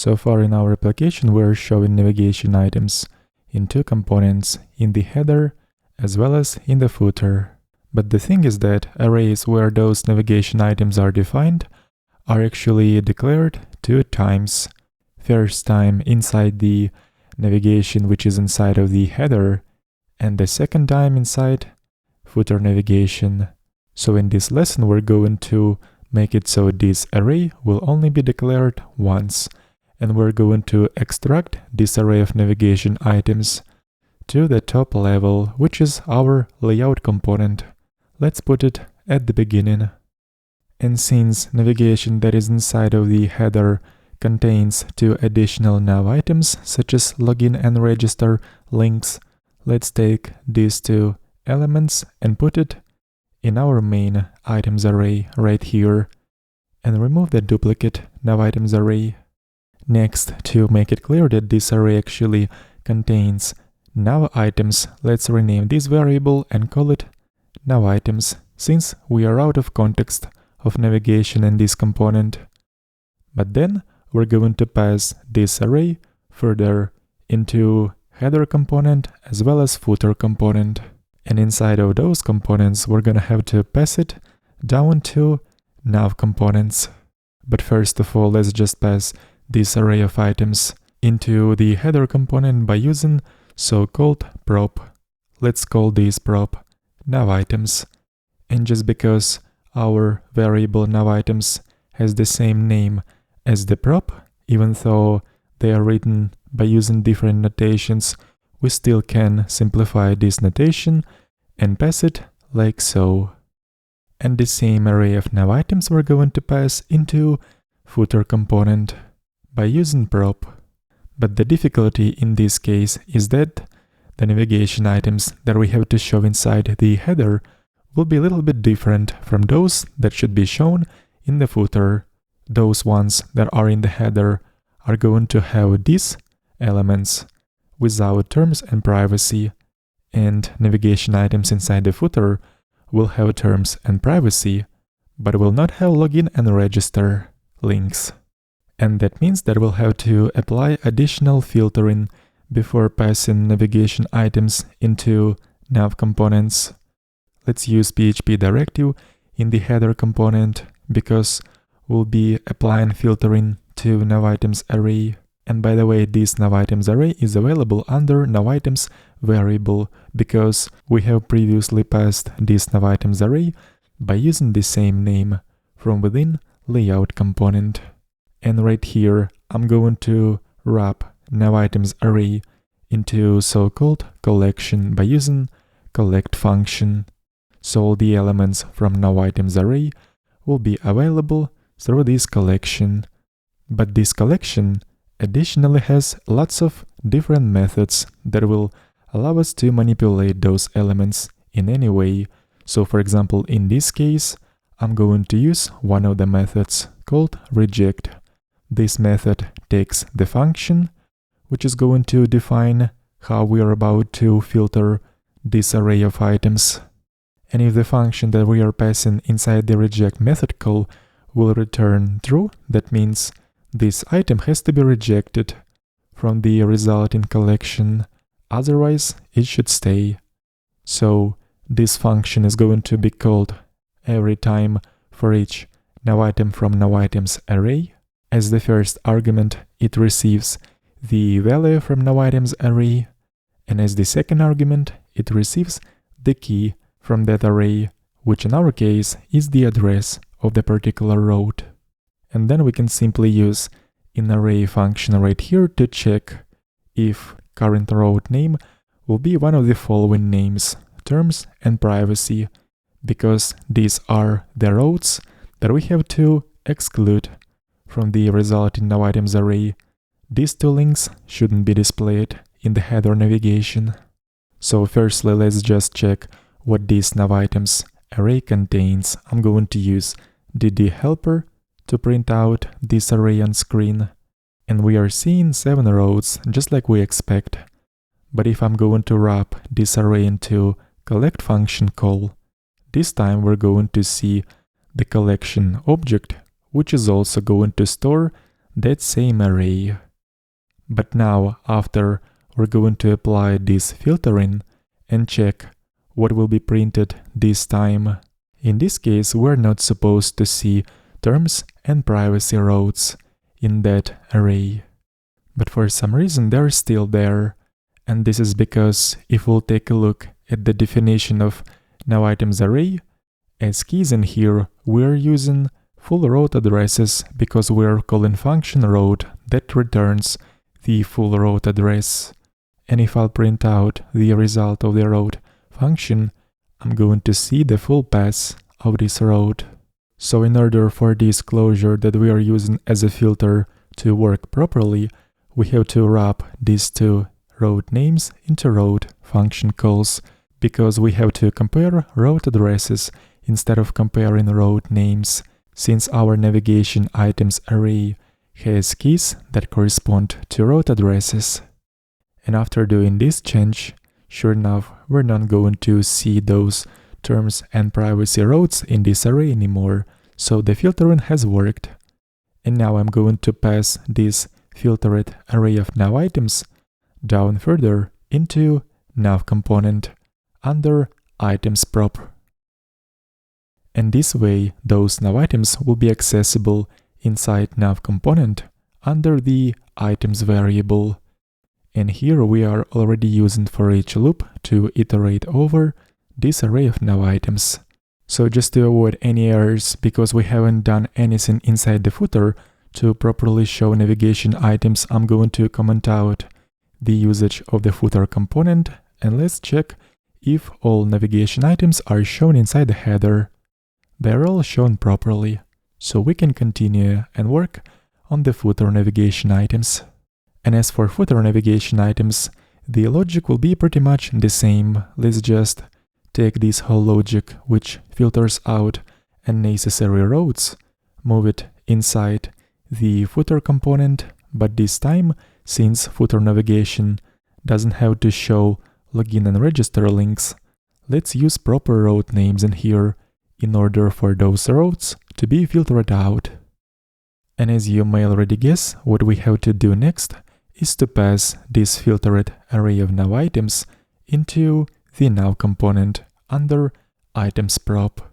So far in our application, we're showing navigation items in two components, in the header as well as in the footer. But the thing is that arrays where those navigation items are defined are actually declared two times. First time inside the navigation which is inside of the header, and the second time inside footer navigation. So in this lesson we're going to make it so this array will only be declared once, and we're going to extract this array of navigation items to the top level, which is our layout component. Let's put it at the beginning. And since navigation that is inside of the header contains two additional nav items, such as login and register links, let's take these two elements and put it in our main items array right here, and remove the duplicate nav items array. Next, to make it clear that this array actually contains nav items, let's rename this variable and call it nav items, since we are out of context of navigation in this component. But then we're going to pass this array further into header component as well as footer component. And inside of those components, we're gonna have to pass it down to nav components. But first of all, let's just pass this array of items into the header component by using so-called prop. Let's call this prop nav items. And just because our variable nav items has the same name as the prop, even though they are written by using different notations, we still can simplify this notation and pass it like so. And the same array of nav items we're going to pass into footer component by using prop. But the difficulty in this case is that the navigation items that we have to show inside the header will be a little bit different from those that should be shown in the footer. Those ones that are in the header are going to have these elements without terms and privacy, and navigation items inside the footer will have terms and privacy, but will not have login and register links. And that means that we'll have to apply additional filtering before passing navigation items into nav components. Let's use PHP directive in the header component, because we'll be applying filtering to nav items array. And by the way, this nav items array is available under nav items variable, because we have previously passed this nav items array by using the same name from within layout component. And right here, I'm going to wrap nav items array into so-called collection by using collect function. So all the elements from nav items array will be available through this collection. But this collection additionally has lots of different methods that will allow us to manipulate those elements in any way. So for example, in this case, I'm going to use one of the methods called reject. This method takes the function, which is going to define how we are about to filter this array of items. And if the function that we are passing inside the reject method call will return true, that means this item has to be rejected from the resulting collection, otherwise it should stay. So this function is going to be called every time for each nav item from nav items array. As the first argument, it receives the value from nav items array, and as the second argument, it receives the key from that array, which in our case is the address of the particular route. And then we can simply use an array function right here to check if current route name will be one of the following names, terms and privacy, because these are the routes that we have to exclude from the resulting nav items array. These two links shouldn't be displayed in the header navigation. So firstly, let's just check what this nav items array contains. I'm going to use dd helper to print out this array on screen. And we are seeing 7 rows, just like we expect. But if I'm going to wrap this array into collect function call, this time we're going to see the collection object, which is also going to store that same array. But now, after we're going to apply this filtering and check what will be printed this time. In this case, we're not supposed to see terms and privacy rows in that array. But for some reason, they're still there. And this is because if we'll take a look at the definition of nowItems array, as keys in here, we're using full route addresses because we're calling function route that returns the full route address. And if I'll print out the result of the route function, I'm going to see the full path of this route. So in order for this closure that we are using as a filter to work properly, we have to wrap these two route names into route function calls, because we have to compare route addresses instead of comparing route names, since our navigation items array has keys that correspond to route addresses. And after doing this change, sure enough, we're not going to see those terms and privacy routes in this array anymore, so the filtering has worked. And now I'm going to pass this filtered array of nowItems down further into nav component under items prop. And this way, those nowItems will be accessible inside nav component under the items variable. And here we are already using for each loop to iterate over this array of nowItems. So just to avoid any errors, because we haven't done anything inside the footer to properly show navigation items, I'm going to comment out the usage of the footer component, and let's check if all navigation items are shown inside the header. They're all shown properly, so we can continue and work on the footer navigation items. And as for footer navigation items, the logic will be pretty much the same. Let's just take this whole logic, which filters out unnecessary routes, move it inside the footer component, but this time, since footer navigation doesn't have to show login and register links, let's use proper route names in here in order for those routes to be filtered out. And as you may already guess, what we have to do next is to pass this filtered array of nowItems into the now component under items prop.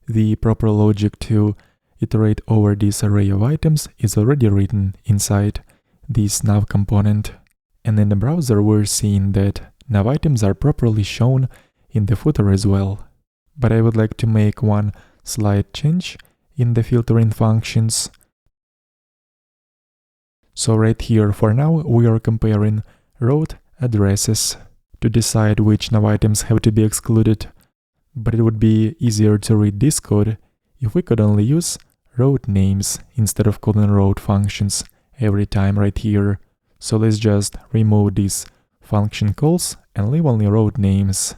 The proper logic to iterate over this array of items is already written inside this now component. And in the browser we're seeing that nowItems are properly shown in the footer as well. But I would like to make one slight change in the filtering functions. So right here, for now, we are comparing route addresses to decide which nowItems have to be excluded. But it would be easier to read this code if we could only use route names instead of calling route functions every time right here. So let's just remove these function calls and leave only route names.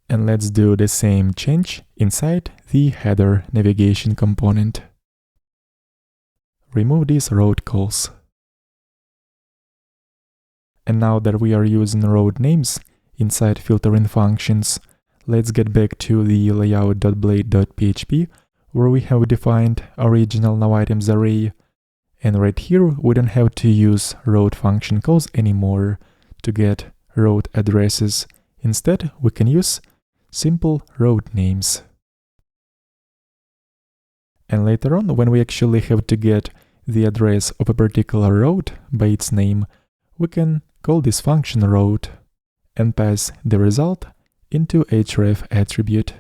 And let's do the same change inside the header navigation component. Remove these route calls. And now that we are using route names inside filtering functions, let's get back to the layout.blade.php, where we have defined original nowItems array. And right here, we don't have to use route function calls anymore to get route addresses. Instead, we can use simple route names. And later on, when we actually have to get the address of a particular route by its name, we can call this function route and pass the result into href attribute.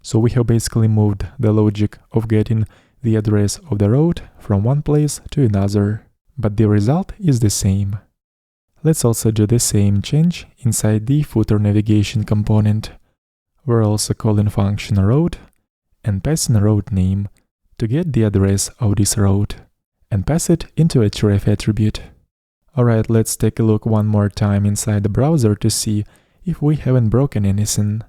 So we have basically moved the logic of getting the address of the route from one place to another, but the result is the same. Let's also do the same change inside the footer navigation component. We're also calling function route and passing a route name to get the address of this route and pass it into a href attribute. Alright, let's take a look one more time inside the browser to see if we haven't broken anything.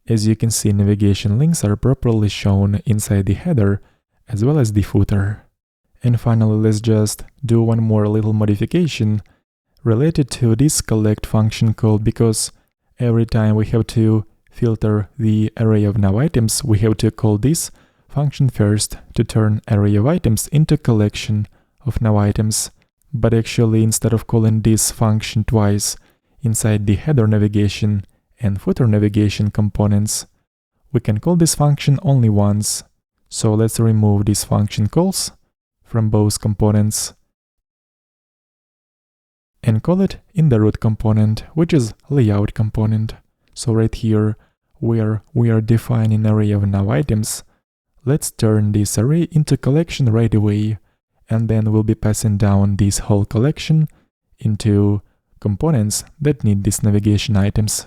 As you can see, navigation links are properly shown inside the header as well as the footer. And finally, let's just do one more little modification related to this collect function call, because every time we have to filter the array of nowItems, we have to call this function first to turn array of items into collection of now items, but actually instead of calling this function twice inside the header navigation and footer navigation components, we can call this function only once. So let's remove these function calls from both components and call it in the root component, which is layout component. So right here, where we are defining array of now items, let's turn this array into collection right away, and then we'll be passing down this whole collection into components that need these navigation items.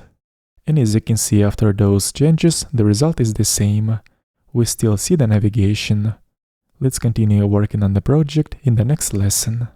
And as you can see, after those changes, the result is the same. We still see the navigation. Let's continue working on the project in the next lesson.